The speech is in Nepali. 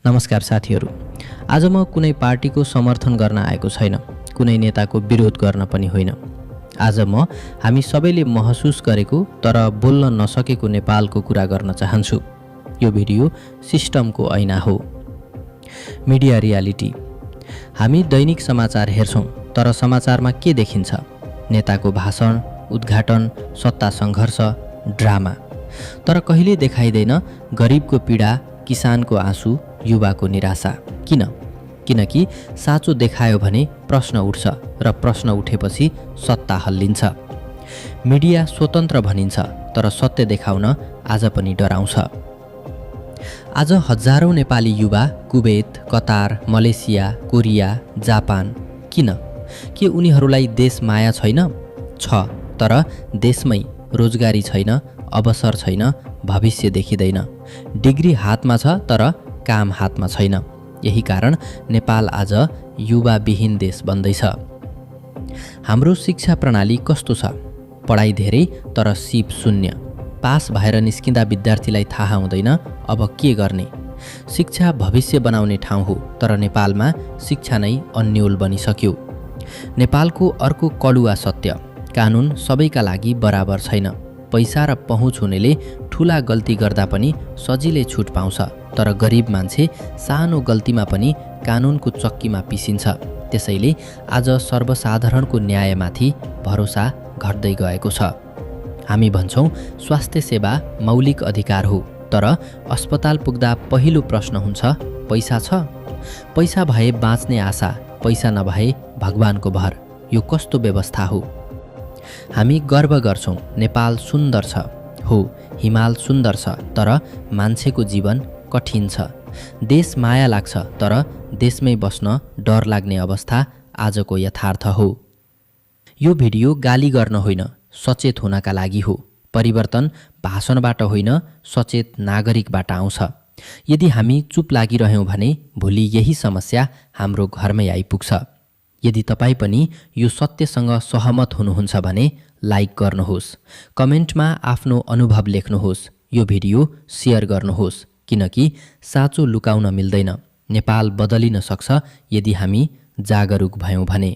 नमस्कार साथीहरू। आज म कुनै पार्टीको समर्थन गर्न आएको छैन, कुनै नेताको विरोध गर्न पनि होइन। आज म हामी सबैले महसुस गरेको तर बोल्न नसकेको नेपालको कुरा गर्न चाहन्छु। यो भिडियो सिस्टमको ऐना हो। Media reality. हामी दैनिक समाचार हेर्छौं, तर समाचारमा के देखिन्छ? नेताको भाषण, उद्घाटन, सत्ता सङ्घर्ष, ड्रामा। तर कहिले देखाइँदैन गरिबको पीडा, किसानको आँसु, युवाको निराशा। किनकि साँचो देखायो भने प्रश्न उठ्छ र प्रश्न उठेपछि सत्ता हल्लिन्छ। मिडिया स्वतन्त्र भनिन्छ, तर सत्य देखाउन आज पनि डराउँछ। आज हजारौं नेपाली युवा Kuwait, Qatar, Malaysia, Korea, Japan. किन? के उनीहरूलाई देश माया छैन? छ, तर देशमै रोजगारी छैन, अवसर छैन, भविष्य देखिँदैन। डिग्री हातमा छ, तर काम हातमा छैन। यही कारण नेपाल आज युवाविहीन देश बन्दैछ। हाम्रो शिक्षा प्रणाली कस्तो छ? पढाइ धेरै तर सिप शून्य। पास भएर निस्किँदा विद्यार्थीलाई थाहा हुँदैन अब के गर्ने। शिक्षा भविष्य बनाउने ठाउँ हो, तर नेपालमा शिक्षा नै अन्योल बनिसक्यो। नेपालको अर्को कडुवा सत्य, कानुन सबैका लागि बराबर छैन। पैसा र पहुँच हुनेले ठुला गल्ती गर्दा पनि सजिलै छुट पाउँछ, तर गरिब मान्छे सानो गल्तीमा पनि कानुनको चक्कीमा पिसिन्छ। त्यसैले आज सर्वसाधारणको न्यायमाथि भरोसा घट्दै गएको छ। हामी भन्छौँ स्वास्थ्य सेवा मौलिक अधिकार हो, तर अस्पताल पुग्दा पहिलो प्रश्न हुन्छ पैसा छ? पैसा भए बाँच्ने आशा, पैसा नभए भगवानको भर। यो कस्तो व्यवस्था हो? हामी गर्व गर्छौँ नेपाल सुन्दर छ। हो, हिमाल सुन्दर छ, तर मान्छेको जीवन कठिन छ। देश माया लाग्छ, तर देशमै बस्न डर लाग्ने अवस्था आजको यथार्थ हो। यो भिडियो गाली गर्न होइन, सचेत हुनका लागि हो। परिवर्तन भाषणबाट होइन, सचेत नागरिकबाट आउँछ। यदि हामी चुप लागिरह्यौँ भने भोलि यही समस्या हाम्रो घरमै आइपुग्छ। यदि तपाईँ पनि यो सत्यसँग सहमत हुनुहुन्छ भने लाइक गर्नुहोस्, कमेन्टमा आफ्नो अनुभव लेख्नुहोस्, यो भिडियो सेयर गर्नुहोस्, किनकि साँचो लुकाउन मिल्दैन। नेपाल बदलिन सक्छ यदि हामी जागरुक भयौँ भने।